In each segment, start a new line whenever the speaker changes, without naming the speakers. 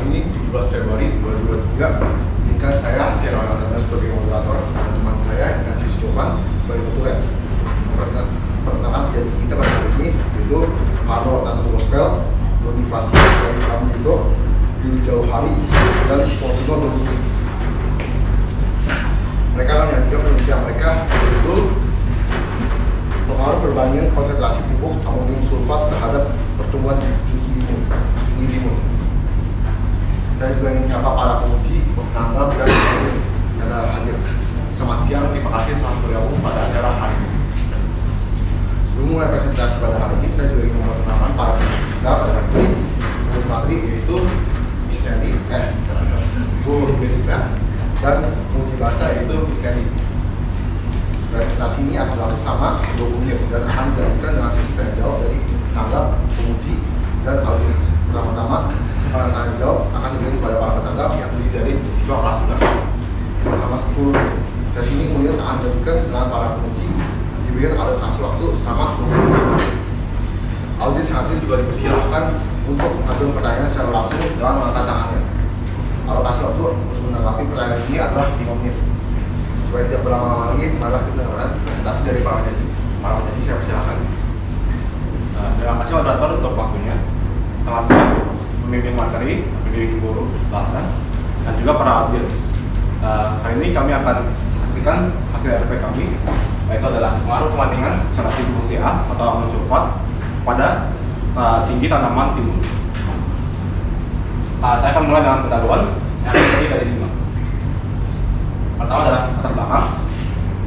ini 17 Februari 2023. Izinkan saya secara sebagai moderator dan teman saya Ignatius Jovan sebagai petugas. Perkenalkan jadi kita pada hari ini yaitu Carlo Tanto Gospel, Bonifasi dari Kamu itu di jauh hari dan Fortuno Donuti. Mereka akan menyajikan penelitian mereka yaitu pengaruh perbandingan konsentrasi pupuk amonium sulfat terhadap pertumbuhan tinggi timun. Saya juga ingin menyapa para penguji, penganggap dan audiens yang hadir. Selamat siang, terima kasih telah bergabung pada acara hari ini. Sebelum mulai presentasi pada hari ini, saya juga ingin memperkenalkan para peserta pada hari ini. Penguji materi yaitu Miss Sandy, Bu Rizka, dan penguji bahasa yaitu Miss Sandy. Presentasi ini akan berlangsung sama 20 menit dan akan dilakukan dengan sesi tanya jawab dari penanggap, penguji, dan audiens. Pertama-tama, kesempatan tanya jawab akan diberikan kepada para penanggap yang terdiri dari siswa kelas 11 selama 10 menit. Sesi ini kemudian akan dilanjutkan dengan para penguji diberikan alokasi waktu selama 20 menit. Audiens yang hadir juga dipersilahkan untuk mengajukan pertanyaan secara langsung dengan mengangkat tangannya. Alokasi waktu untuk menanggapi pertanyaan ini adalah 5 menit. Supaya tidak berlama-lama lagi, marilah kita dengarkan presentasi dari para penyaji. Para penyaji, saya persilahkan.
Terima kasih moderator untuk waktunya. Selamat siang, pemimpin materi, pemimpin guru bahasa, dan juga para audiens. Hari ini kami akan pastikan hasil RP kami, yaitu adalah pengaruh pemantingan konsentrasi pupuk CA atau amonium sulfat pada tinggi tanaman timun. Saya akan mulai dengan pendahuluan yang terdiri dari 5. Pertama adalah latar belakang.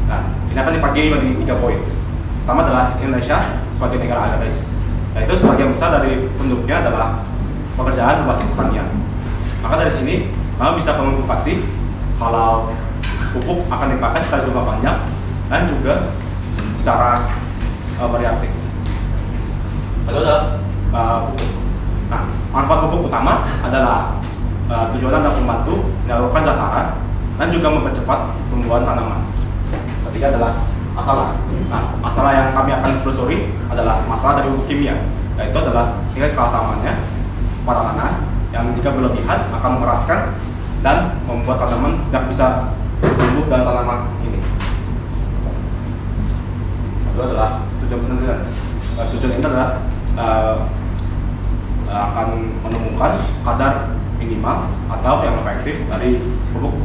Nah, ini akan dibagi menjadi 3 poin. Pertama adalah Indonesia sebagai negara agraris, yaitu sebagian besar dari penduduknya adalah pekerjaan berbasis pertanian. Maka dari sini kami bisa mengkonfirmasi kalau pupuk akan dipakai secara jumlah banyak dan juga secara variatif. Lalu adalah pupuk. Nah, manfaat pupuk utama adalah tujuannya adalah membantu menyalurkan zat hara dan juga mempercepat pertumbuhan tanaman. Ketiga adalah masalah. Nah, masalah yang kami akan telusuri adalah masalah dari pupuk kimia, yaitu adalah tingkat keasamannya pada tanah yang jika berlebihan akan mengeraskan dan membuat tanaman tidak bisa tumbuh dalam tanaman ini. Itu adalah tujuan penelitian. Tujuan ini adalah akan menemukan kadar minimal atau yang efektif dari pupuk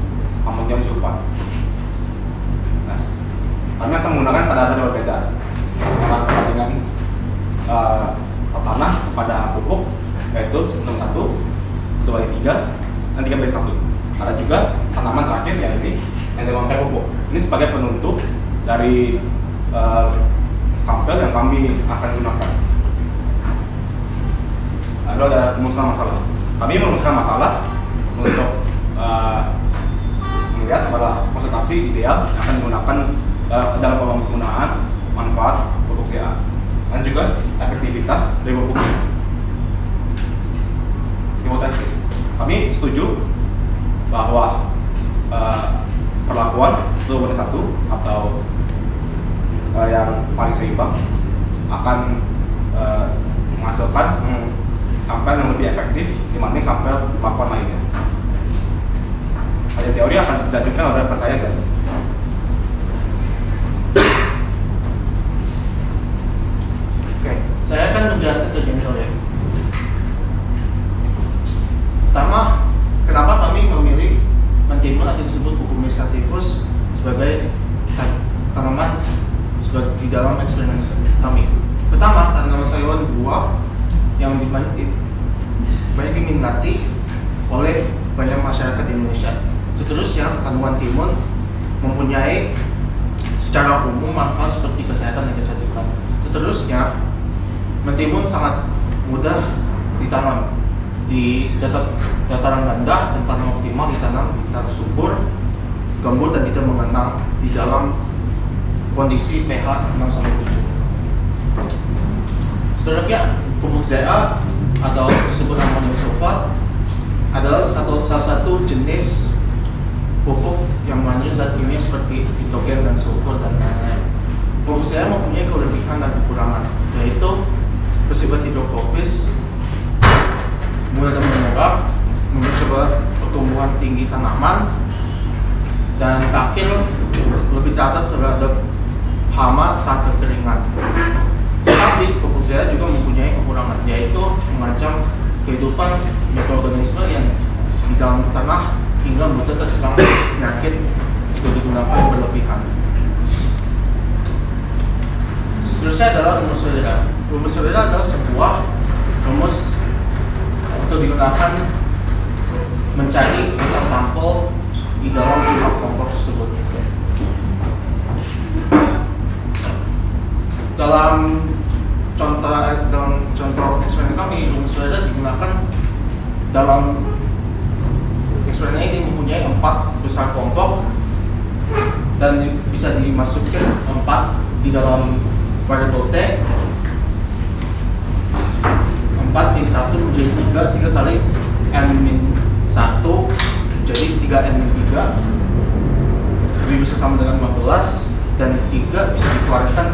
amonium sulfat. Nah, kami akan menggunakan kadar yang berbeda dengan perbandingan tanah pada pupuk, yaitu 1 bagi 3 dan 3 bagi 1. Ada juga tanaman terakhir yang ini yang memakai pupuk. Ini sebagai penutup dari sampel yang kami akan gunakan. Lalu ada rumuskan masalah. Kami merumuskan masalah untuk melihat pada konsentrasi ideal yang akan digunakan dalam penggunaan manfaat pupuk CA dan juga efektivitas dari pupuk. Hipotesis. Kami setuju bahwa perlakuan 1/1 atau yang paling seimbang akan menghasilkan sampel yang lebih efektif dibanding sampel perlakuan lainnya. Pada teori akan dilanjutkan oleh percaya dan
saya akan menjelaskan tujuan teori. Pertama, kenapa kami memilih mentimun atau disebut Cucumis sativus sebagai tanaman di dalam eksperimen kami. Pertama, tanaman sayuran buah yang banyak diminati oleh banyak masyarakat di Indonesia. Seterusnya, tanaman timun mempunyai secara umum manfaat seperti kesehatan dan kecantikan. Seterusnya, mentimun sangat mudah ditanam di dataran rendah dan paling optimal ditanam di tanah subur, gambut dan tidak mengenang di dalam kondisi pH 6-7. Seterusnya, pupuk CA atau disebut amonium sulfat adalah salah satu jenis pupuk yang mengandung zat kimia seperti nitrogen dan sulfur dan lain-lain. Pupuk CA mempunyai kelebihan dan kekurangan, yaitu bersifat hidrofobis, mudah menyerap, memiliki mencoba pertumbuhan tinggi tanaman, dan kakil lebih terhadap hama saat kekeringan. Tetapi pupuk zat juga mempunyai kekurangan, yaitu mengancam kehidupan mikroorganisme yang di dalam tanah hingga mudah terserang penyakit jika digunakan berlebihan. Seterusnya adalah rumus Ferreira. Rumus Ferreira adalah sebuah rumus untuk digunakan mencari besar sampel di dalam jumlah kelompok tersebut. Dalam contoh eksperimen kami, rumus Ferreira digunakan dalam eksperimen ini mempunyai 4 besar kelompok dan bisa dimasukkan 4 di dalam variable T. 4 min 1 menjadi 3 kali n min 1 jadi 3n min 3 lebih bisa sama dengan 15, dan 3 bisa dikeluarkan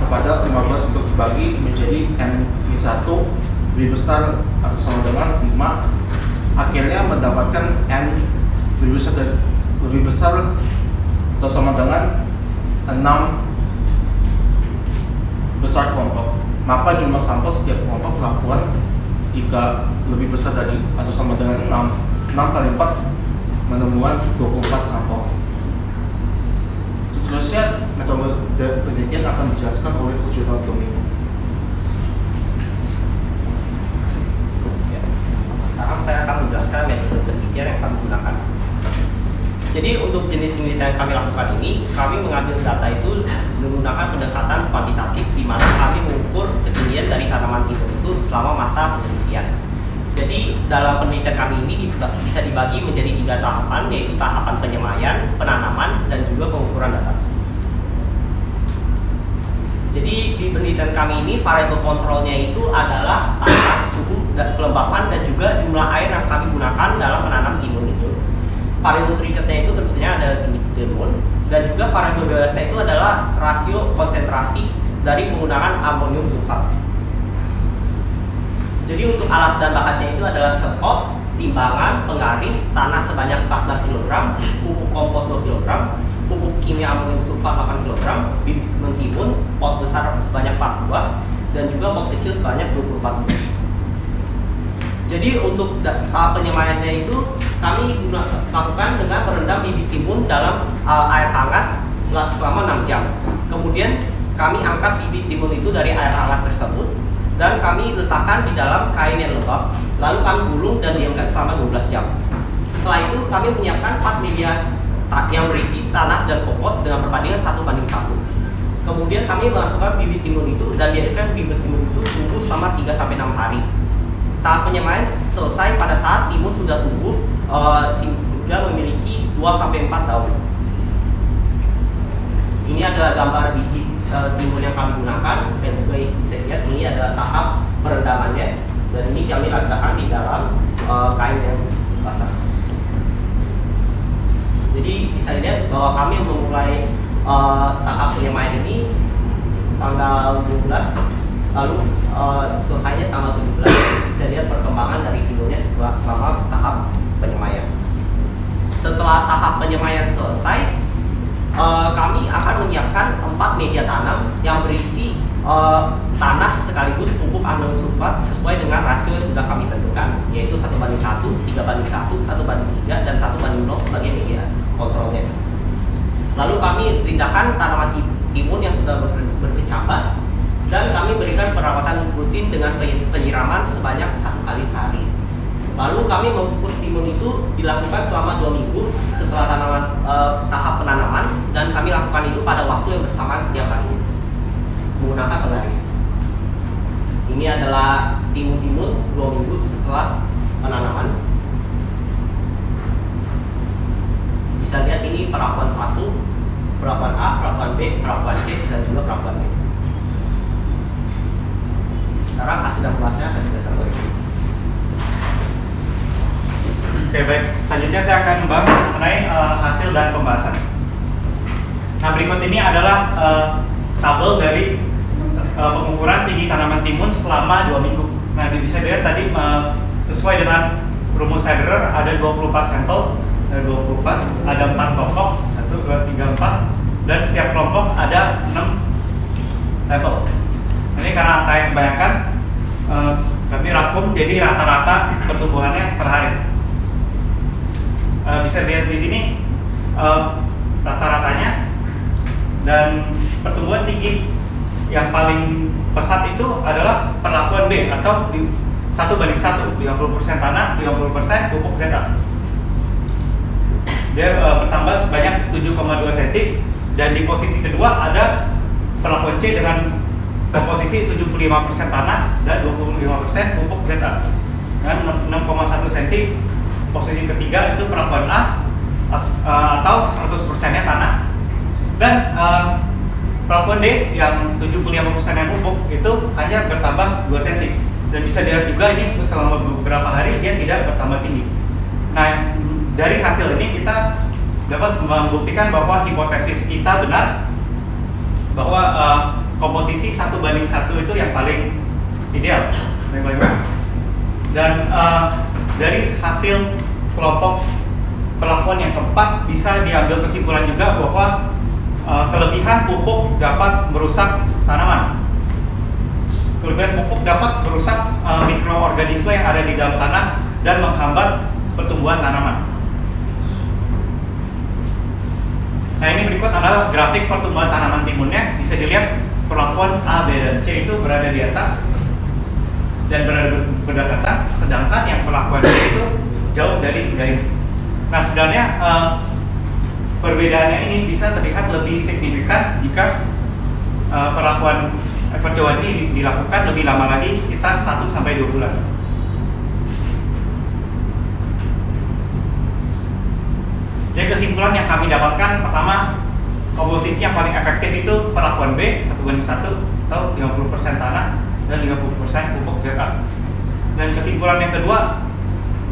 kepada 15 untuk dibagi menjadi n min 1 lebih besar atau sama dengan 5, akhirnya mendapatkan n lebih besar atau sama dengan 6 besar kelompok. Maka jumlah sampel setiap kelompok lakukan jika lebih besar dari atau sama dengan 6 kali 4 menemukan 24 sampel. Seterusnya metode penelitian akan dijelaskan oleh Jurnal Domingo.
Sekarang saya akan menjelaskan metode penelitian yang kami gunakan. Jadi untuk jenis penelitian yang kami lakukan ini, kami mengambil data itu menggunakan pendekatan kuantitatif di mana kami mengukur ketinggian dari tanaman timun itu selama masa penelitian. Jadi dalam penelitian kami ini bisa dibagi menjadi 3 tahapan, yaitu tahapan penyemaian, penanaman, dan juga pengukuran data. Jadi di penelitian kami ini variabel kontrolnya itu adalah tanah, suhu, dan kelembapan, dan juga jumlah air yang kami gunakan dalam menanam timun itu. Variabel treatednya itu tentunya adalah tinggi timun, dan juga variabel bebasnya itu adalah rasio konsentrasi dari penggunaan amonium sulfat. Jadi untuk alat dan bahannya itu adalah sekop, timbangan, penggaris, tanah sebanyak 14 kg, pupuk kompos 2 kg, pupuk kimia amonium sulfat 8 kg, bibit mentimun, pot besar sebanyak 4 buah, dan juga pot kecil sebanyak 24 buah. Jadi untuk tahap penyemaiannya itu kami lakukan dengan merendam bibit timun dalam air hangat selama 6 jam. Kemudian kami angkat bibit timun itu dari air hangat tersebut dan kami letakkan di dalam kain yang lembab, lalu kami gulung dan diamkan selama 12 jam. Setelah itu kami menyiapkan 4 media yang berisi tanah dan kompos dengan perbandingan 1:1. Kemudian kami memasukkan bibit timun itu dan biarkan bibit timun itu tumbuh selama 3-6 hari. Tahap penyemaian selesai pada saat timun sudah tumbuh sehingga memiliki 2-4 daun. Ini adalah gambar biji timun yang kami gunakan, dan juga bisa lihat ini adalah tahap perendamannya, dan ini kami letakkan di dalam kain yang basah. Jadi bisa lihat bahwa kami memulai tahap penyemaian ini tanggal 12, lalu selesainya tanggal 17. Bisa lihat perkembangan dari timunnya selama tahap penyemaian. Setelah tahap penyemaian selesai, kami akan menyiapkan 4 media tanam yang berisi tanah sekaligus pupuk amonium sulfat sesuai dengan rasio yang sudah kami tentukan, yaitu 1:1, 3:1, 1:3, dan 1:0 sebagai media kontrolnya. Lalu kami pindahkan tanaman timun yang sudah berkecambah, dan kami berikan perawatan rutin dengan penyiraman sebanyak 1 kali sehari. Lalu kami mengukur timun itu dilakukan selama 2 minggu setelah tahap penanaman, dan kami lakukan itu pada waktu yang bersamaan setiap hari menggunakan penggaris. Ini adalah timun-timun 2 minggu setelah penanaman. Bisa lihat ini perlakuan 1, perlakuan A, perlakuan B, perlakuan C, dan juga perlakuan D. Sekarang hasil dan kelasnya akan kita sampaikan.
Oke, baik. Selanjutnya saya akan membahas mengenai hasil dan pembahasan. Nah, berikut ini adalah tabel dari pengukuran tinggi tanaman timun selama 2 minggu. Nah, bisa dilihat tadi sesuai dengan rumus Federer ada 24 sampel, ada 24, ada 4 kelompok, 1, 2, 3, 4, dan setiap kelompok ada 6 sampel. Ini karena angka yang kebanyakan, kami rangkum jadi rata-rata pertumbuhannya per hari. Bisa dilihat di sini rata-ratanya, dan pertumbuhan tinggi yang paling pesat itu adalah perlakuan B atau 1:1, 50% tanah, 50% pupuk ZA. Dia bertambah sebanyak 7,2 cm, dan di posisi kedua ada perlakuan C dengan komposisi 75% tanah dan 25% pupuk ZA dengan 6,1 cm. Posisi ketiga itu perlakuan A atau 100%-nya tanah, dan perlakuan D yang 75%-nya pupuk itu hanya bertambah 2 cm. Dan bisa dilihat juga ini selama beberapa hari dia tidak bertambah tinggi. Nah, dari hasil ini kita dapat membuktikan bahwa hipotesis kita benar, bahwa komposisi 1:1 itu yang paling ideal, dan dari hasil kelompok perlakuan yang keempat bisa diambil kesimpulan juga bahwa kelebihan pupuk dapat merusak tanaman. Kelebihan pupuk dapat merusak mikroorganisme yang ada di dalam tanah dan menghambat pertumbuhan tanaman. Nah, ini berikut adalah grafik pertumbuhan tanaman timunnya. Bisa dilihat perlakuan A, B, dan C itu berada di atas dan berada berdekatan, sedangkan yang perlakuan C itu jauh dari 3 ini. Nah, sebenarnya perbedaannya ini bisa terlihat lebih signifikan jika perlakuan percobaan ini dilakukan lebih lama lagi, sekitar 1-2 bulan. Jadi kesimpulan yang kami dapatkan, pertama, komposisi yang paling efektif itu perlakuan B 1:1 atau 50% tanah dan 50% pupuk ZA. Dan kesimpulan yang kedua,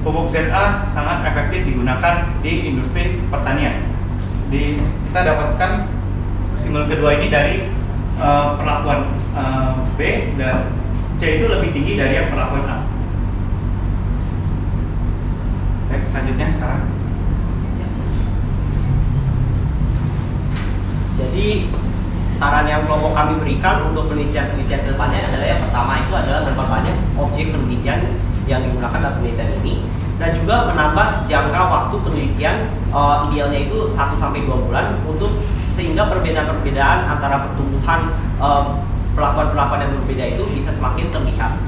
pupuk ZA sangat efektif digunakan di industri pertanian. Kita dapatkan kesimpulan kedua ini dari perlakuan B dan C itu lebih tinggi dari yang perlakuan A. Baik, selanjutnya sekarang.
Jadi saran yang kelompok kami berikan untuk penelitian ke depannya adalah yang pertama itu adalah memperbanyak objek penelitian yang digunakan dalam penelitian ini, dan juga menambah jangka waktu penelitian, idealnya itu 1-2 bulan, untuk sehingga perbedaan-perbedaan antara pertumbuhan perlakuan-perlakuan yang berbeda itu bisa semakin terlihat.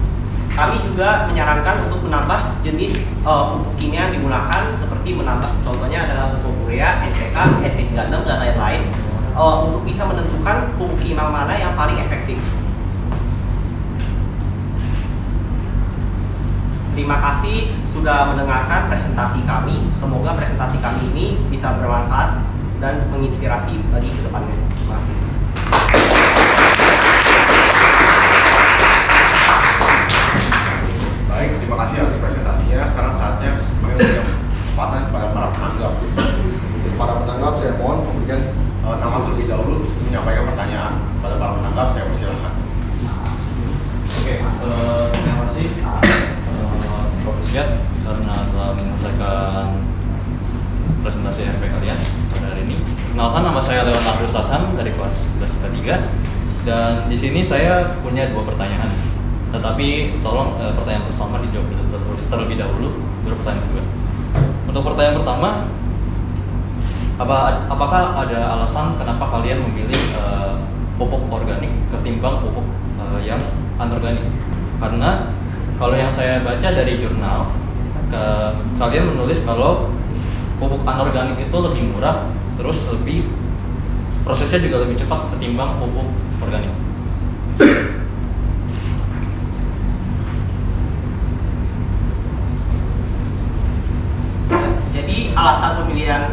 Kami juga menyarankan untuk menambah jenis pupuk kimia yang digunakan, seperti menambah, contohnya adalah pupuk urea, NPK, SP36 dan lain-lain, untuk bisa menentukan pupuk kimia mana yang paling efektif. Terima kasih sudah mendengarkan presentasi kami. Semoga presentasi kami ini bisa bermanfaat dan menginspirasi bagi kedepannya. Terima kasih.
Baik, terima kasih atas presentasinya. Sekarang saatnya kami memberikan kesempatan kepada para penanggap. Untuk para penanggap, saya mohon memberikan nama terlebih dahulu sebelum menyampaikan pertanyaan. Pada para penanggap, saya persilahkan.
Oke, terima kasih Prof. Siat karena telah menyelesaikan presentasi RP kalian pada hari ini. Kenalkan, nama saya Leonardo Sasan dari kelas 11 IPA 3, dan di sini saya punya 2 pertanyaan. Tetapi tolong pertanyaan pertama dijawab terlebih dahulu, baru pertanyaan kedua. Untuk pertanyaan pertama, apakah ada alasan kenapa kalian memilih pupuk organik ketimbang pupuk yang anorganik? Karena kalau yang saya baca dari jurnal, kalian menulis kalau pupuk anorganik itu lebih murah, terus prosesnya juga lebih cepat ketimbang pupuk organik.
Jadi alasan pemilihan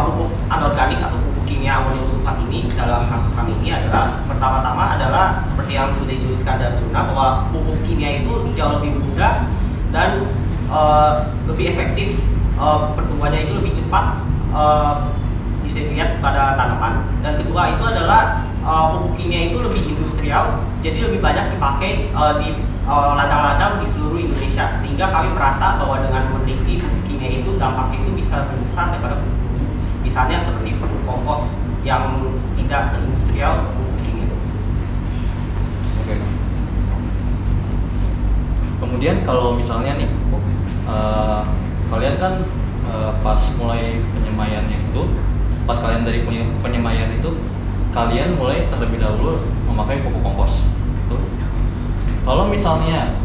pupuk anorganik atau pupuk kimia amonium sulfat ini dalam kasus kami ini adalah, pertama-tama adalah seperti yang sudah dituliskan dalam jurnal, bahwa pupuk kimia itu jauh lebih mudah dan lebih efektif, pertumbuhannya itu lebih cepat, bisa dilihat pada tanaman. Dan kedua itu adalah pupuk kimia itu lebih industrial, jadi lebih banyak dipakai di ladang-ladang di seluruh Indonesia, sehingga kami merasa bahwa dengan meneliti pupuk kimia itu dampaknya itu bisa lebih besar daripada pupuk bumi. Misalnya seperti pupuk kompos yang tidak seindustrial pupuk kimia.
Oke. Kemudian kalau misalnya nih, kalian kan pas mulai penyemaiannya itu, pas kalian dari penyemaian itu, kalian mulai terlebih dahulu memakai pupuk kompos. Gitu. Kalau misalnya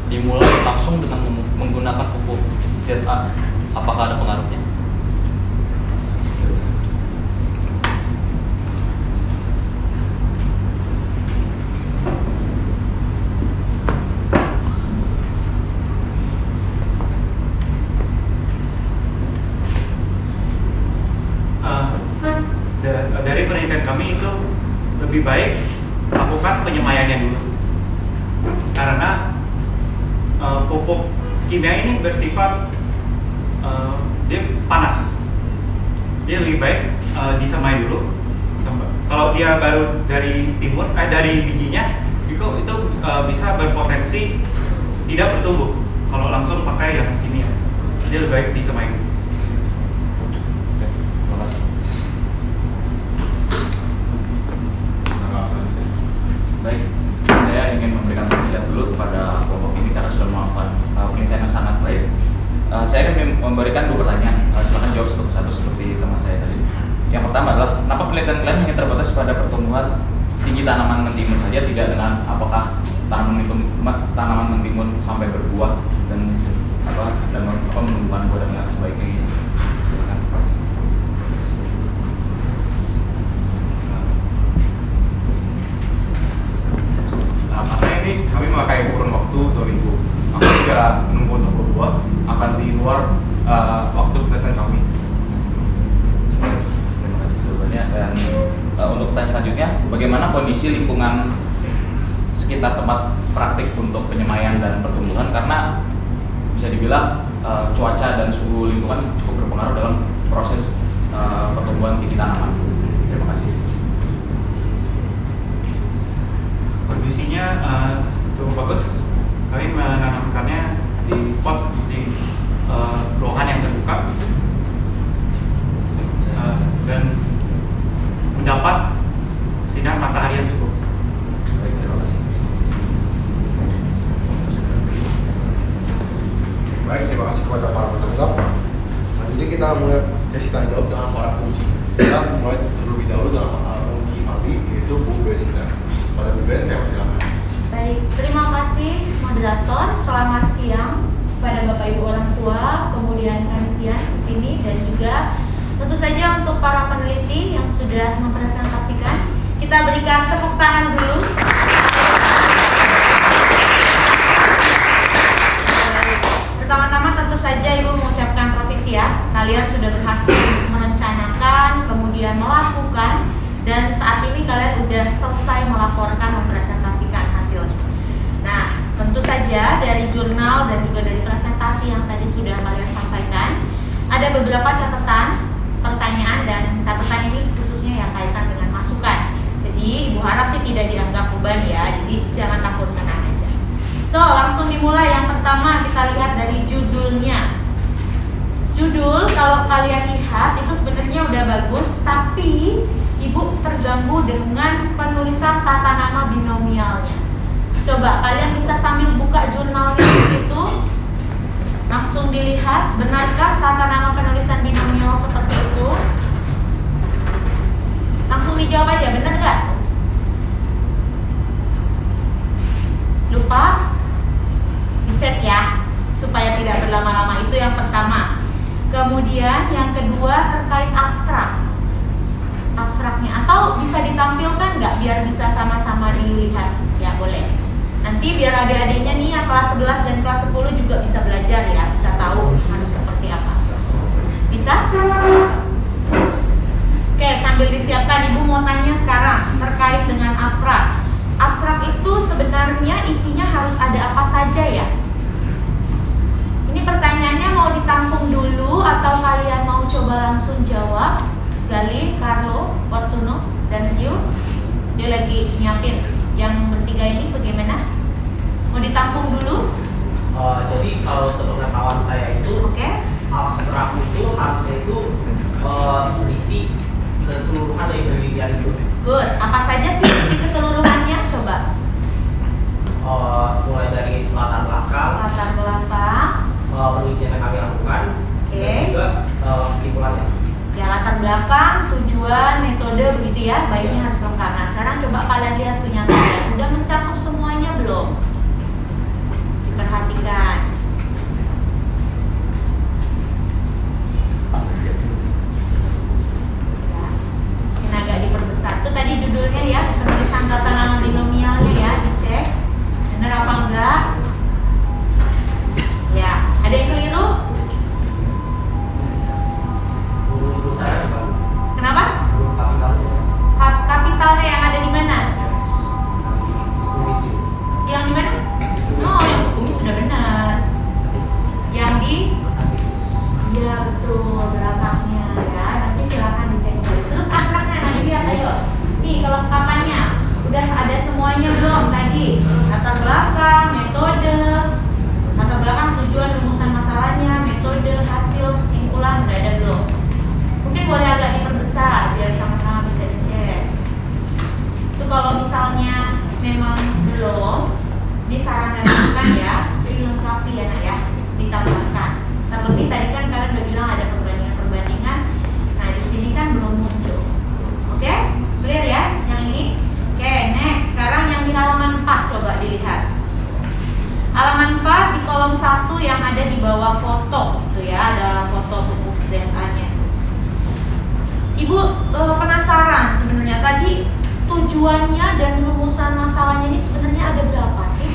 dimulai langsung dengan menggunakan pupuk ZA, apakah ada pengaruhnya?
Dari penelitian kami itu lebih baik lakukan penyemaiannya dulu, karena pupuk kimia ini bersifat dia panas, dia lebih baik disemai dulu. Kalau dia baru dari timur, dari bijinya itu bisa berpotensi tidak bertumbuh. Kalau langsung pakai yang kimia, dia lebih baik disemai dulu.
Baik, saya ingin memberikan apresiasi dulu kepada kelompok ini karena sudah melakukan penelitian yang sangat baik. Saya akan memberikan 2 pertanyaan, silakan jawab satu persatu seperti teman saya tadi. Yang pertama adalah, kenapa penelitian kalian hanya terbatas pada pertumbuhan tinggi tanaman mentimun saja, tidak dengan apakah tanaman mentimun sampai berbuah dan menumbuhkan buah dan lain sebagainya. Silakan.
Karena ini kami memakai kurun waktu 2 minggu. Kami juga menunggu untuk berbuah akan di luar waktu penelitian kami.
Terima kasih jawabannya. Dan untuk pertanyaan selanjutnya, bagaimana kondisi lingkungan sekitar tempat praktik untuk penyemaian dan pertumbuhan? Karena bisa dibilang cuaca dan suhu lingkungan cukup berpengaruh dalam proses pertumbuhan tinggi tanaman. Terima kasih.
Kondisinya cukup bagus. Kami menanamkannya di pot di ruangan yang terbuka dan mendapat sinar matahari yang cukup.
Baik, terima kasih.
Baik, terima kasih kepada para penanggap. Selanjutnya kita mulai sesi tanya jawab dengan para penguji. Kita mulai terlebih dahulu dengan penguji kami, yaitu Bu Belinda. Pada Bu Belinda, saya silakan.
Baik, terima kasih moderator. Selamat siang kepada Bapak Ibu orang tua, kemudian kanisian di sini, dan juga tentu saja untuk para peneliti yang sudah mempresentasikan. Kita berikan tepuk tangan dulu. Pertama-tama tentu saja Ibu mengucapkan propisiat. Kalian sudah berhasil merencanakan, kemudian melakukan, dan saat ini kalian sudah selesai melaporkan, mempresentasikan hasilnya. Nah, tentu saja dari jurnal dan juga dari presentasi yang tadi sudah kalian sampaikan, ada beberapa catatan, pertanyaan, dan catatan ini khususnya yang kaitan dengan masukan. Jadi Ibu harap sih tidak dianggap beban ya, jadi jangan takut, tenang aja. So, langsung dimulai. Yang pertama kita lihat dari judulnya. Judul kalau kalian lihat itu sebenarnya udah bagus, tapi Ibu terganggu dengan penulisan tata nama binomialnya. Coba kalian bisa sambil buka jurnalnya di situ, langsung dilihat benarkah tata nama penulisan binomial seperti itu. Langsung dijawab aja, benar nggak? Lupa? Dicek ya, supaya tidak berlama-lama. Itu yang pertama. Kemudian yang kedua terkait abstrak. Abstraknya, atau bisa ditampilkan nggak biar bisa sama-sama dilihat? Ya boleh. Nanti biar adik-adiknya nih yang kelas 11 dan kelas 10 juga bisa belajar ya, bisa tahu harus seperti apa. Bisa? Oke, sambil disiapkan, Ibu mau tanya sekarang terkait dengan abstrak. Abstrak itu sebenarnya isinya harus ada apa saja ya? Ini pertanyaannya mau ditampung dulu atau kalian mau coba langsung jawab? Gali, Carlo, Fortuno, dan Rio. Dia lagi nyiapin. Yang bertiga ini bagaimana? Mau ditampung dulu?
Jadi kalau sepengetahuan saya itu
Oke.
seberapa itu harusnya itu berisi keseluruhan dari penelitian itu.
Good. Apa saja sih isi keseluruhannya? Coba.
Mulai dari latar belakang,
Latar belakang.
penelitian yang kami lakukan,
Oke.
dan juga kesimpulannya.
Ya, latar belakang, tujuan, metode begitu ya. Baiknya harus lengkap. Nah, sekarang coba kalian lihat punya kalian. Udah mencakup semuanya belum? Diperhatikan. Ya. Ini agak diperbesar. Itu tadi judulnya ya, penulisan tata nama binomialnya ya, dicek. Benar apa enggak? Ya, ada yang keliru?
Menurut saya bukan.
Kenapa?
Menurut kami kalau
Kapitalnya yang ada di mana?
komisi.
Yang di mana? Oh, yang kumis sudah benar. Yang di ya betul belakangnya ya. Nanti silakan dicek dulu. Terus abstraknya nanti lihat ayo. Nih kelengkapannya udah ada semuanya belum tadi? Latar belakang, metode, latar belakang, tujuan, rumusan masalahnya, metode, hasil, kesimpulan udah ada belum? Mungkin boleh agak diperbesar biar sama-sama bisa dicek. Itu kalau misalnya memang belum, disarankan ya dilengkapi ya nak ya, ditambahkan. Terlebih tadi kan kalian udah bilang ada perbandingan-perbandingan. Nah di sini kan belum muncul. Oke, clear ya yang ini. Oke, next. Sekarang yang di halaman 4 coba dilihat. Halaman 4 di kolom 1 yang ada di bawah foto tuh ya, ada foto buku ZA-nya. Ibu penasaran sebenarnya tadi tujuannya dan rumusan masalahnya ini sebenarnya ada berapa sih?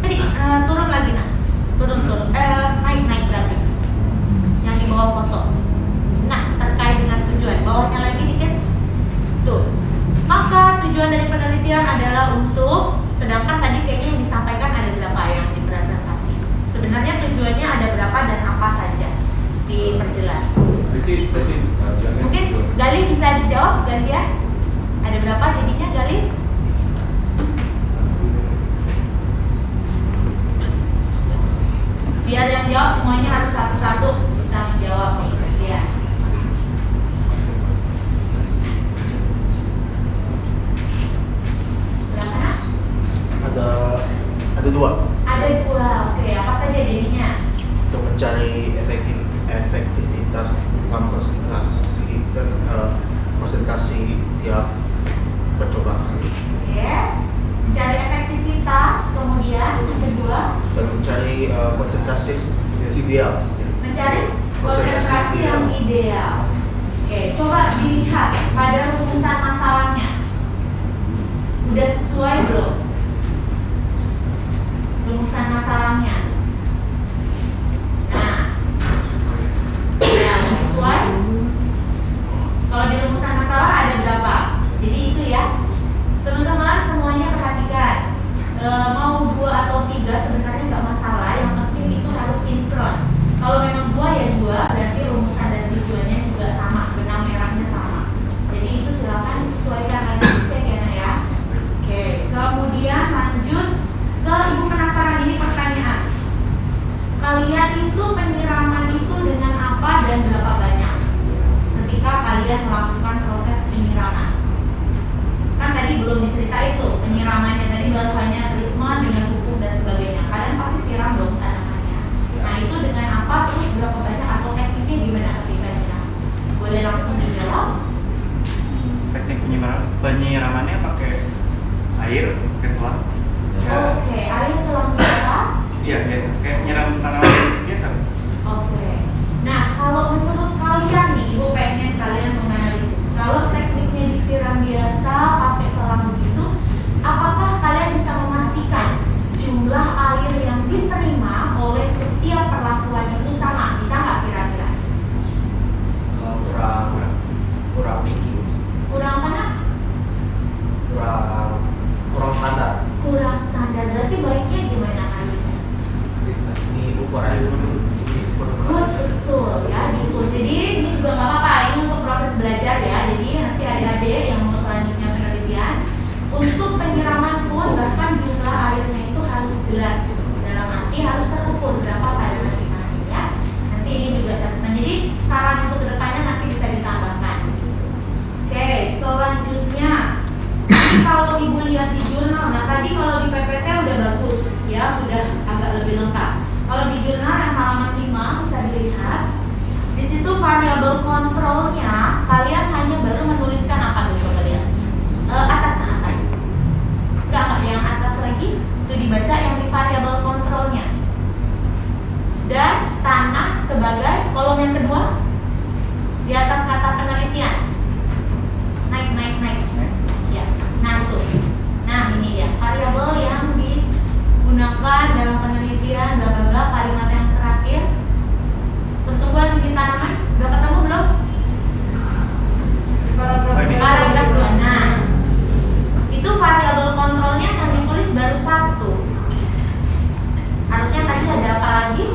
Tadi turun lagi nak, turun naik lagi. Yang di bawah foto. Nah terkait dengan tujuan, bawahnya lagi dikit. Tuh. Maka tujuan dari penelitian adalah untuk, sedangkan tadi kayaknya yang disampaikan ada berapa yang di presentasi. Sebenarnya tujuannya ada berapa dan apa saja? Diperjelas. Mungkin Gali bisa dijawab gantian. Ada berapa jadinya Gali? Biar yang jawab semuanya harus satu-satu bisa menjawab nih gantian. Berapa nak?
Ada dua.
Ada dua. Oke, apa saja jadinya?
Untuk mencari efektivitas dalam konsentrasi dan konsentrasi tiap percobaan,
Oke. Mencari efektivitas, kemudian yang kedua
dan mencari konsentrasi ideal.
mencari konsentrasi yang ideal. Oke, coba dilihat pada rumusan masalahnya. Udah sesuai belum? Rumusan masalahnya. Nah, ya udah sesuai. Kalau di rumusan masalah ada berapa? Jadi itu ya. Teman-teman semuanya perhatikan. Mau 2 atau 3 sebenarnya nggak masalah. Yang penting itu harus sinkron. Kalau memang 2 ya 2, berarti rumusan dan tujuannya juga sama, benang merahnya sama. Jadi itu silakan disesuaikan lagi, cek ya nak ya. Oke, kemudian lanjut ke ibu penasaran, ini pertanyaan. Kalian itu penyiraman itu dengan apa dan berapa banyak? Ketika kalian melakukan proses penyiraman. Kan tadi belum dicerita itu penyiramannya, tadi baru hanya treatment dengan pupuk dan sebagainya. Kalian pasti siram dong tanamannya. Nah itu dengan apa, terus berapa banyak atau tekniknya gimana ketika nyiram? Boleh langsung dijawab?
Teknik penyiramannya pakai air, pakai selang.
Oke, air selang biasa.
Iya biasa, kayak nyiram tanaman biasa.
Oke. Nah kalau menurut kalian nih, ibu pengen kalian menganalisis. Kalau tekniknya disiram biasa pakai selang begitu, apakah kalian bisa memastikan jumlah air yang diterima oleh setiap perlakuan itu sama? Bisa nggak kira-kira?
Kurang bikin,
Kurang mana?
kurang
kalau ibu lihat di jurnal, nah tadi kalau di PPT udah bagus ya, sudah agak lebih lengkap. Kalau di jurnal yang halaman 5 bisa dilihat di situ variabel kontrolnya kalian hanya baru menuliskan apa tuh, coba lihat atas. Enggak yang atas lagi itu dibaca yang di variabel kontrolnya. Dan tanah sebagai kolom yang kedua di atas kata penelitian. Naik. Ya. Nah tuh. Nah ini ya variabel yang digunakan dalam penelitian bla bla bla, kalimat yang terakhir. Pertumbuhan tinggi tanaman udah ketemu belum? Paragraf 2. Nah, itu variabel kontrolnya yang ditulis baru 1. Harusnya tadi ada apa lagi?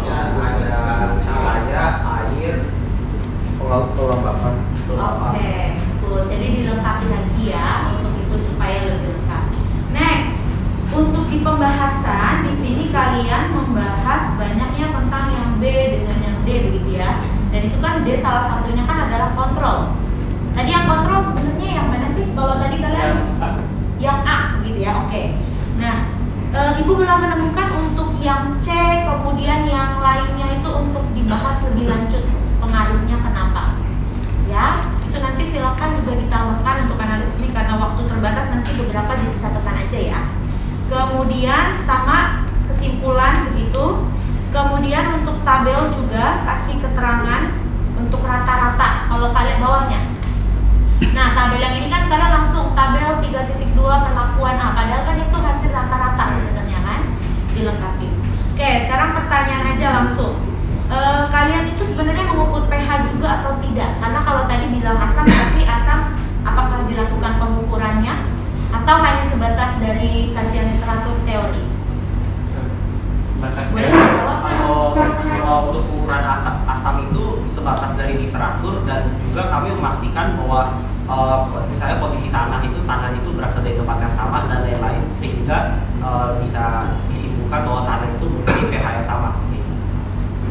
Ada cahaya, air,
Pelambakan.
Oke, tuh. Jadi dilengkapi lagi ya untuk itu supaya lebih lengkap. Next, untuk di pembahasan di sini kalian membahas banyaknya tentang yang B dengan yang D begitu ya. Dan itu kan D salah satunya kan adalah kontrol. Tadi yang kontrol sebenarnya yang mana sih? Kalau tadi kalian yang A gitu ya. Oke. Nah, Ibu belum menemukan untuk yang C, kemudian yang lainnya itu untuk dibahas lebih lanjut pengaruhnya kenapa. Ya, itu nanti silakan juga ditambahkan untuk analisis ini karena waktu terbatas, nanti beberapa jadi catatan aja ya. Kemudian sama kesimpulan begitu. Kemudian untuk tabel juga kasih keterangan untuk rata-rata kalau kalian bawahnya. Nah, tabel yang ini kan kalian langsung tabel 3.2 perlakuan A, padahal kan itu hasil rata-rata sebenarnya kan, dilengkapi. Oke, sekarang pertanyaan aja langsung. Kalian itu sebenarnya mengukur pH juga atau tidak? Karena kalau tadi bilang asam, tapi asam apakah dilakukan pengukurannya atau hanya sebatas dari kajian literatur teori? Boleh dijawab?
Kalau untuk ukuran asam itu sebatas dari literatur, dan juga kami memastikan bahwa misalnya kondisi tanahnya itu berasal dari tempat yang sama dan lain-lain, sehingga bisa disimpulkan bahwa tanah itu memiliki pH yang sama.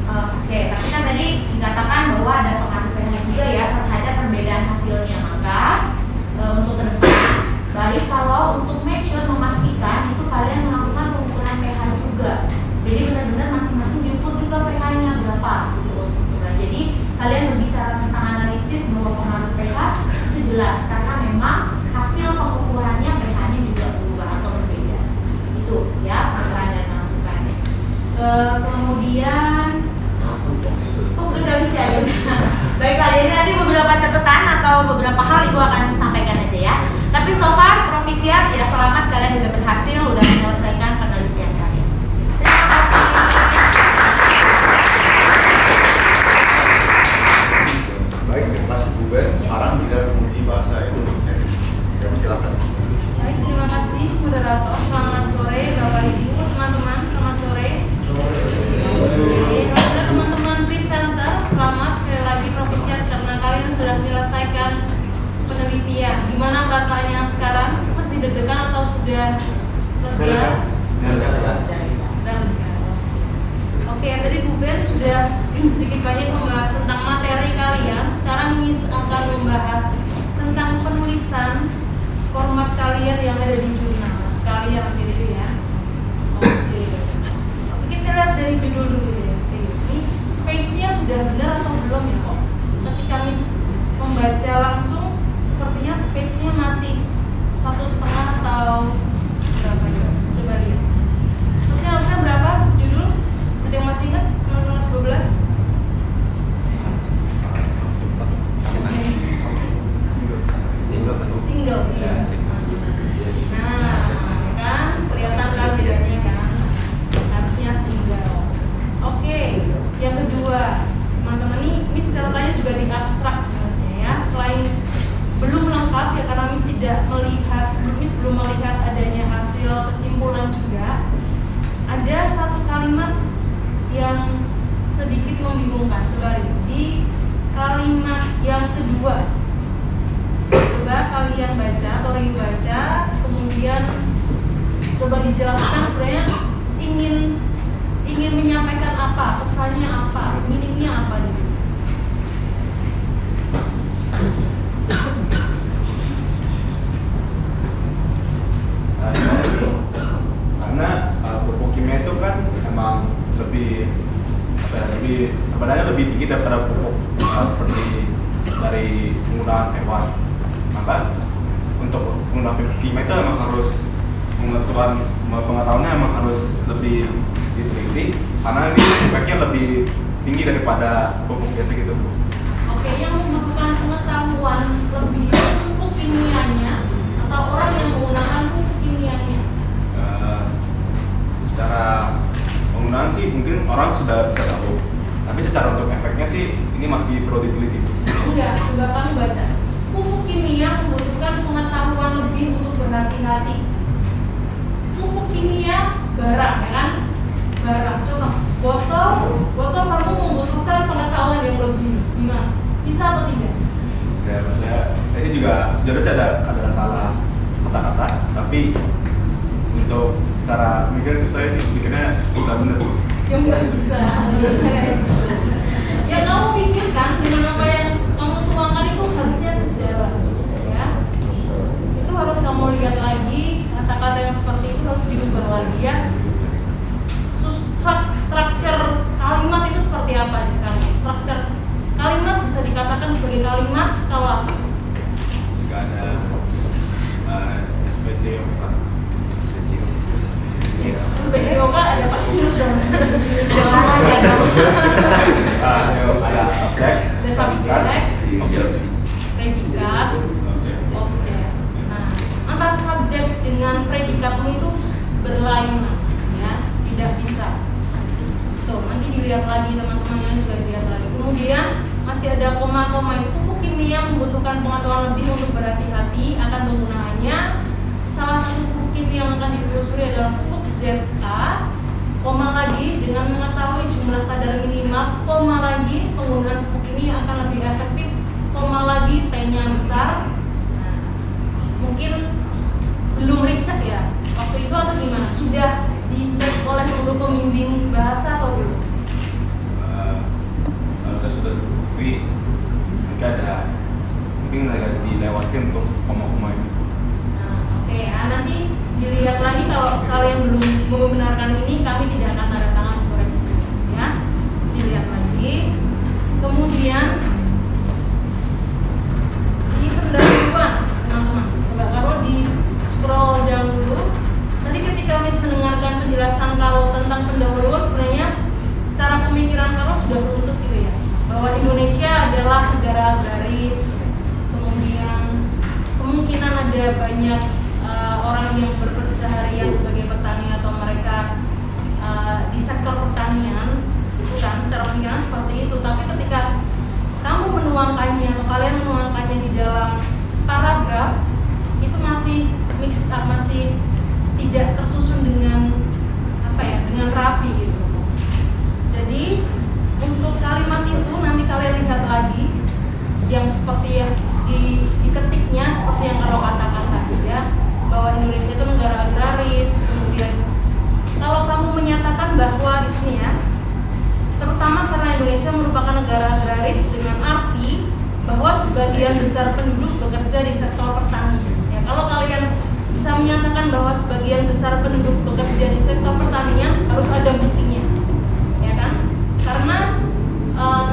Oke, tapi kan tadi dikatakan bahwa ada pengaruh pH juga ya terhadap perbedaan hasilnya. Maka untuk kedepannya, baik kalau untuk make sure memastikan itu kalian melakukan pengukuran pH juga. Jadi benar-benar masing-masing diukur juga pH-nya berapa gitu untuk ukuran. Jadi kalian berbicara tentang analisis bahwa pengaruh pH itu jelas karena memang hasil pengukurannya pH-nya juga berubah atau berbeda. Itu ya perubahan dan masukannya. Kemudian udah bisa ya. Baiklah, jadi nanti beberapa catatan atau beberapa hal Ibu akan sampaikan aja ya. Tapi so far Provisiat ya, selamat kalian udah berhasil, udah menyelesaikan penelitian kalian. Terima kasih.
Baik, terima kasih Bu Ben. Sekarang tidak menguji bahasa Indonesia. Ya, silakan.
Baik, terima kasih moderator. Selamat sore Bapak Ibu, teman-teman. Selamat sore. Teman-teman presenter, selamat sekali lagi Provisiat karena kalian sudah menyelesaikan penelitian. Gimana perasaannya sekarang? Masih deg-degan atau sudah lega? Oke, tadi Bu Ben sudah sedikit banyak membahas tentang materi kalian. Sekarang Miss akan membahas tentang penulisan format kalian yang ada di jurnal. Sekali ya Mas Diri ya. Oke. Kita lihat dari judul dulu ya. Ini space-nya sudah benar atau belum ya kok? Ketika Miss membaca langsung, sepertinya space-nya masih 1,5 atau berapa ya? Coba lihat. Space-nya harusnya berapa? Judul? Ada yang masih ingat? Teman-teman 12? Single, iya. Nah, kan kelihatan kan bedanya kan? Harusnya single. Oke, yang kedua, teman-teman ini Miss catatannya juga di abstrak sebenarnya ya. Selain belum lengkap ya karena Miss belum melihat adanya hasil kesimpulan juga. Ada satu kalimat yang sedikit membingungkan. Coba lihat di kalimat yang kedua. Coba kalian baca atau review baca, kemudian coba dijelaskan sebenarnya ingin menyampaikan apa, pesannya apa, meaningnya apa di sini.
lebih sebenarnya lebih tinggi daripada pupuk seperti dari penggunaan hewan. Maka untuk penggunaan pupuk kimia itu memang harus pengetahuannya memang harus lebih diteliti karena ini efeknya lebih tinggi daripada pupuk biasa gitu.
Oke, yang membutuhkan pengetahuan lebih pupuk kimianya atau orang yang menggunakan pupuk kimianya?
Secara penggunaan sih mungkin orang sudah bisa tahu, tapi secara untuk efeknya sih ini masih perlu diteliti.
Enggak, coba kami baca. Pupuk kimia membutuhkan pengetahuan lebih untuk berhati-hati. Pupuk kimia barang, ya kan? Barang. Coba botol kamu membutuhkan pengetahuan yang lebih. Gimana? Bisa atau tidak?
Ya, saya juga jujur saja ada salah kata-kata, tapi untuk cara mikir saya sih pikirnya udah benar.
Ya nggak bisa kayak gitu. Ya kamu pikirkan dengan apa yang kamu tuangkan itu harusnya sejalan, ya. Itu harus kamu lihat lagi, kata-kata yang seperti itu harus diubah lagi ya. Struktur kalimat itu seperti apa nih kamu? Struktur kalimat bisa dikatakan sebagai kalimat kalau apa?
Jika ada SPJ
SPJOK ada Pak Yunus dong.
Jualan ya dong.
ada subjek,
Ada subjek,
objek,
predikat, objek. Nah, antara subjek dengan predikatmu itu berlainan, ya, tidak bisa. Tuh, nanti dilihat lagi teman-teman yang juga dilihat lagi. Kemudian masih ada koma-koma itu. Pupuk kimia membutuhkan pengetahuan lebih untuk berhati-hati akan penggunaannya. Salah satu pupuk kimia yang akan ditelusuri adalah pupuk ZA, koma lagi dengan mengetahui jumlah kadar minimal, koma lagi penggunaan pupuk ini akan lebih efektif, koma lagi T-nya besar. Nah, mungkin belum dicek ya waktu itu atau gimana? Sudah dicek oleh guru pembimbing bahasa atau belum?
Kalau saya sudah tapi mungkin agak dilewati untuk koma-koma ini.
Nah, oke, nanti dilihat lagi kalau kalian belum membenarkan ini, kami tidak akan tanda tangan untuk revisi, ya. Dilihat lagi. Kemudian di pendahuluan, teman-teman. Coba kalau di scroll down dulu. Tadi ketika Miss mendengarkan penjelasan kalau tentang pendahuluan, sebenarnya cara pemikiran kalau sudah runtuh gitu ya. Bahwa Indonesia adalah negara agraris, kemudian kemungkinan ada banyak orang yang berperseharian sebagai petani atau mereka di sektor pertanian, itu kan cara pemikiran seperti itu. Tapi ketika kamu menuangkannya atau kalian menuangkannya di dalam paragraf, itu masih mixed up, masih tidak tersusun dengan dengan rapi gitu. Jadi untuk kalimat itu nanti kalian lihat lagi yang seperti yang diketiknya seperti yang kalau katakan tadi ya, bahwa Indonesia itu negara agraris. Kemudian kalau kamu menyatakan bahwa di sini ya, terutama karena Indonesia merupakan negara agraris dengan arti bahwa sebagian besar penduduk bekerja di sektor pertanian. Ya, kalau kalian bisa menyatakan bahwa sebagian besar penduduk bekerja di sektor pertanian, harus ada buktinya, ya kan? Karena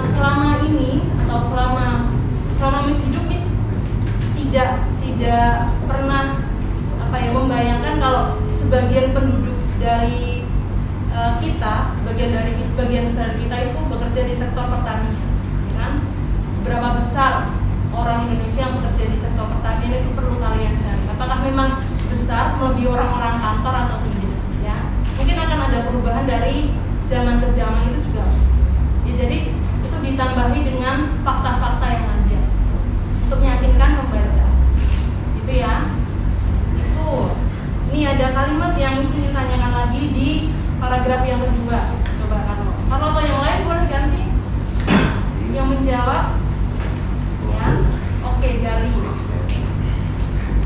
selama ini atau selama Miss hidup, Miss tidak pernah membayangkan kalau sebagian penduduk dari sebagian besar dari kita itu bekerja di sektor pertanian, ya kan? Seberapa besar orang Indonesia yang bekerja di sektor pertanian itu perlu kalian cari. Apakah memang besar melebihi orang-orang kantor atau tidak? Ya, mungkin akan ada perubahan dari zaman ke zaman itu juga. Ya, jadi itu ditambahi dengan fakta-fakta yang ada untuk meyakinkan membaca. Gitu ya. Ini ada kalimat yang mesti ditanyakan lagi di paragraf yang kedua. Coba kalau atau yang lain boleh ganti. Yang menjawab, ya, oke, Gali.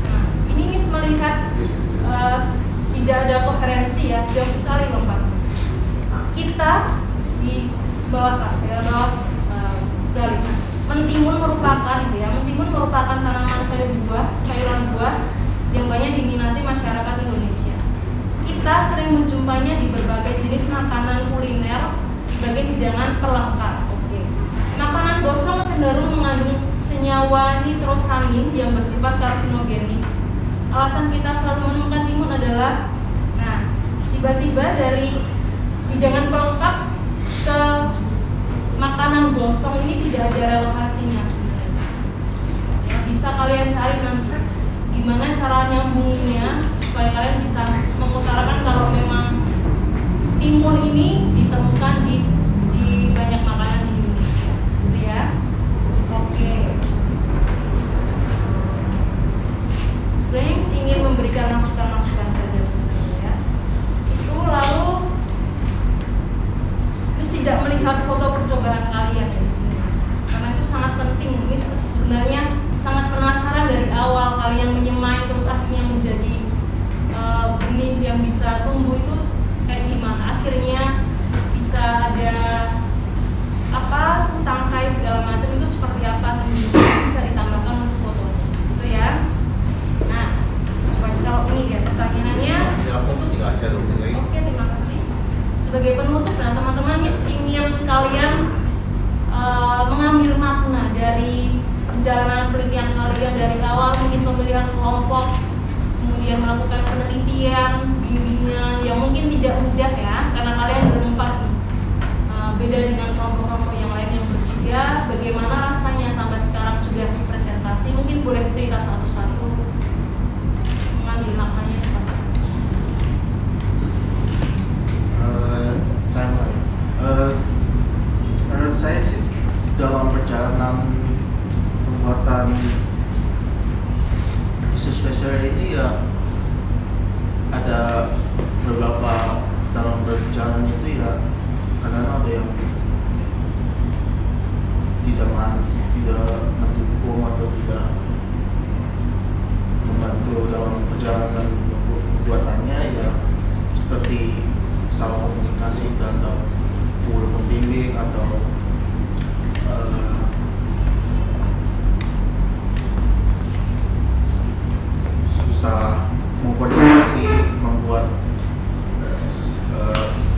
Nah, ini Miss melihat tidak ada koherensi ya, jauh sekali lompat. Kita di bawah Gali. Mentimun merupakan tanaman sayuran buah yang banyak diminati masyarakat Indonesia. kita sering menjumpainya di berbagai jenis makanan kuliner sebagai hidangan pelengkap. Oke. Makanan gosong cenderung mengandung senyawa nitrosamin yang bersifat karsinogenik. Alasan kita selalu menemukan timun adalah, nah, tiba-tiba dari hidangan pelengkap ke makanan gosong ini tidak ada relevansinya sebenarnya. Ya, bisa kalian cari nanti gimana cara nyambunginnya supaya kalian bisa mengutarakan kalau memang timun ini ditemukan di banyak makanan di Indonesia, gitu ya. Oke. Sebenarnya ingin memberikan masukan-masukan saja sebenarnya ya. Itu lalu Miss tidak melihat foto percobaan kalian di sini, karena itu sangat penting. Miss sebenarnya sangat penasaran dari awal kalian menyemai terus akhirnya menjadi benih yang bisa tumbuh itu kayak gimana, akhirnya bisa ada apa tuh tangkai segala macam itu seperti apa nih, bisa ditambahkan untuk fotonya gitu ya. Nah, coba kalau ini dia pertanyaannya. Oke, terima kasih. Sebagai penutup, nah teman-teman, Miss ingin kalian mengambil makna dari perjalanan penelitian kalian dari awal, mungkin pemilihan kelompok, kemudian melakukan penelitian, bimbingan yang mungkin tidak mudah ya, karena kalian berempat nih. Beda dengan kelompok-kelompok yang lain yang bertiga. Bagaimana rasanya sampai sekarang sudah presentasi? Mungkin boleh cerita satu-satu mengambil maknanya seperti apa.
Saya mulai. Menurut saya sih dalam perjalanan pembuatan isu spesial ini ya ada beberapa dalam perjalanan itu ya kadang ada yang tidak mendukung atau tidak membantu dalam perjalanan pembuatannya ya, seperti salah komunikasi atau guru pembimbing atau susah mengkoordinasi membuat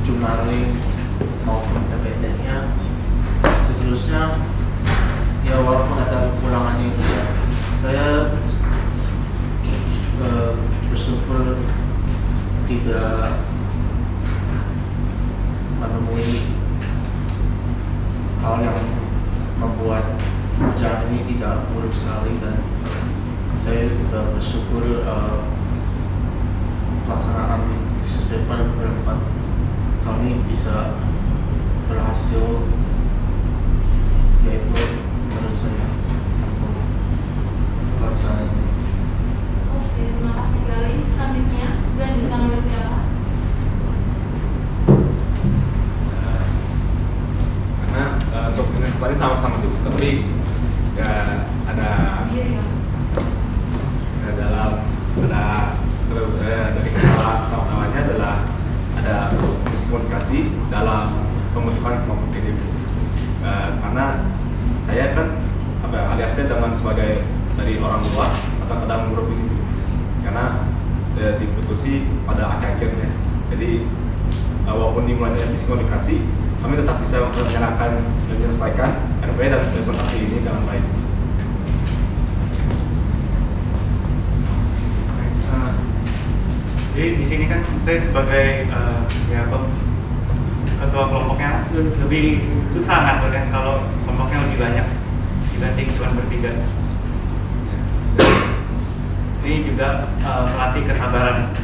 journaling maupun PPT-nya. Seterusnya ya walaupun ada kekurangannya itu ya saya bersyukur tidak menemui hal yang membuat perjalanan ini tidak buruk sekali, dan saya juga bersyukur pelaksanaan business paper berempat kami bisa berhasil, yaitu menurut saya untuk pelaksanaan ini.
Oke, terima kasih Gali. Selanjutnya dilanjutkan oleh siapa?
Karena untuk tadi sama-sama sih, tapi ya ada dari kesalahan utamanya adalah ada miskomunikasi dalam pembentukan kelompok ini. Karena saya kan aliasnya dengan sebagai dari orang tua atau kadang grup ini, karena diputusi pada akhir-akhirnya. Jadi walaupun dimulai dari miskomunikasi, kami tetap bisa menyelesaikan dan menyelesaikan RP dan presentasi ini dengan baik.
Jadi di sini kan saya sebagai ketua kelompoknya lebih susah ngatur kan kalau kelompoknya lebih banyak dibanding cuma bertiga. Ini juga melatih kesabaran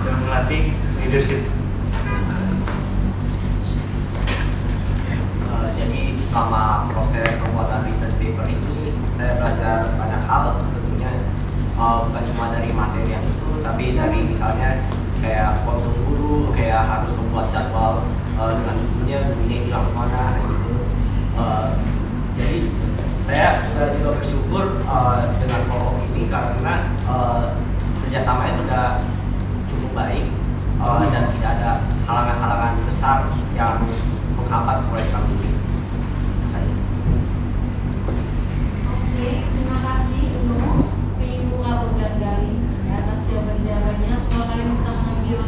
dan melatih leadership.
Jadi selama proses pembuatan research paper ini saya belajar banyak hal, tentunya bukan cuma dari materi yang itu, tapi dari misalnya kayak konsum guru, kayak harus membuat jadwal dengan gurunya hilang kemana gitu. Jadi saya juga bersyukur dengan kelompok ini karena kerjasamanya sudah cukup baik dan tidak ada halangan-halangan besar yang menghambat proyek kami.
Oke, terima kasih Uno, Ibu Aro dan Gali atas jawaban-jawabannya. Semoga kalian bisa mengambil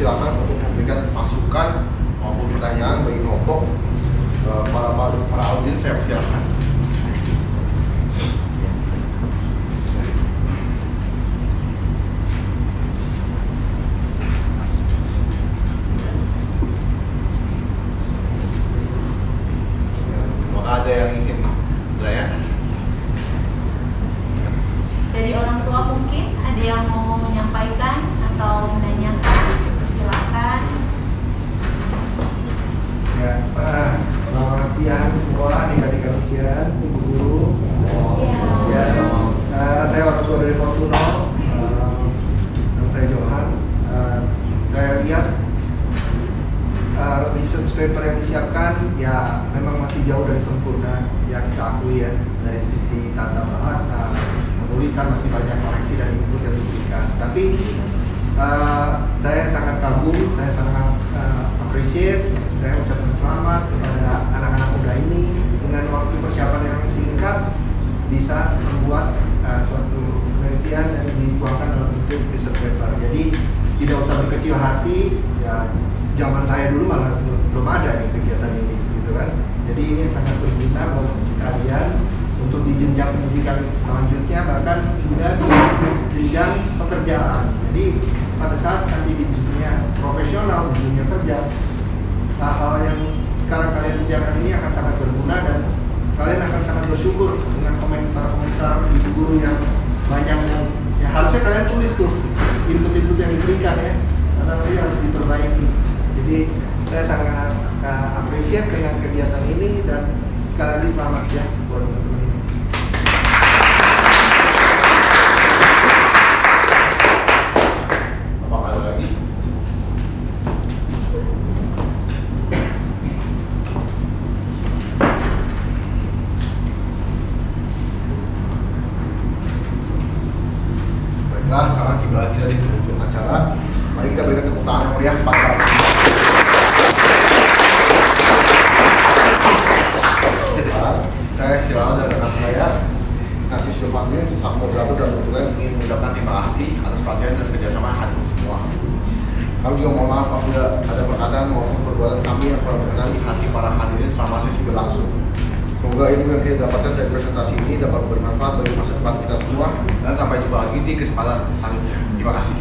dipersilakan untuk memberikan masukan maupun pertanyaan bagi kelompok. Para audiens saya persilakan. Apakah ada yang ingin bertanya?
Dari orang tua mungkin ada yang mau menyampaikan atau menanyakan, silakan.
Ya, selamat siang semua adik-adik kalian, ibu guru. Saya orang tua dari Fortuno, dan saya Johan. Saya lihat research paper yang disiapkan ya memang masih jauh dari sempurna, yang kita akui ya, dari sisi tata bahasa, penulisan masih banyak koreksi dan input yang diberikan. Tapi saya sangat kagum, saya sangat appreciate, saya ucapkan selamat kepada anak-anak muda ini dengan waktu persiapan yang singkat bisa membuat suatu penelitian yang dituangkan dalam bentuk research paper. Jadi tidak usah berkecil hati, ya zaman saya dulu malah belum ada nih kegiatan ini, gitu kan. Jadi ini sangat berguna buat kalian untuk di jenjang pendidikan selanjutnya, bahkan hingga di jenjang pekerjaan. Jadi pada saat nanti di dunia profesional, di dunia kerja, hal-hal yang sekarang kalian kerjakan ini akan sangat berguna dan kalian akan sangat bersyukur dengan komentar-komentar ibu guru yang banyak yang ya harusnya kalian tulis tuh input-input yang diberikan ya, karena nanti harus diperbaiki. Jadi saya sangat appreciate dengan kegiatan ini dan sekali lagi selamat ya buat teman-teman ini.
Apakah ada lagi? Baiklah, sekarang kita lagi dari penghujung acara. Mari kita berikan tepuk tangan yang meriah kepada para saya Silal dan rekan saya Ignatius Jovanin selaku moderator dan kebetulan ingin mengucapkan terima kasih atas perhatian dan kerjasama hari ini semua. Kami juga mohon maaf apabila ada perkataan maupun perbuatan kami yang kurang berkenan di hati para hadirin selama sesi berlangsung. Semoga ilmu yang kita dapatkan dari presentasi ini dapat bermanfaat bagi masa depan kita semua dan sampai jumpa lagi di kesempatan selanjutnya. Terima kasih.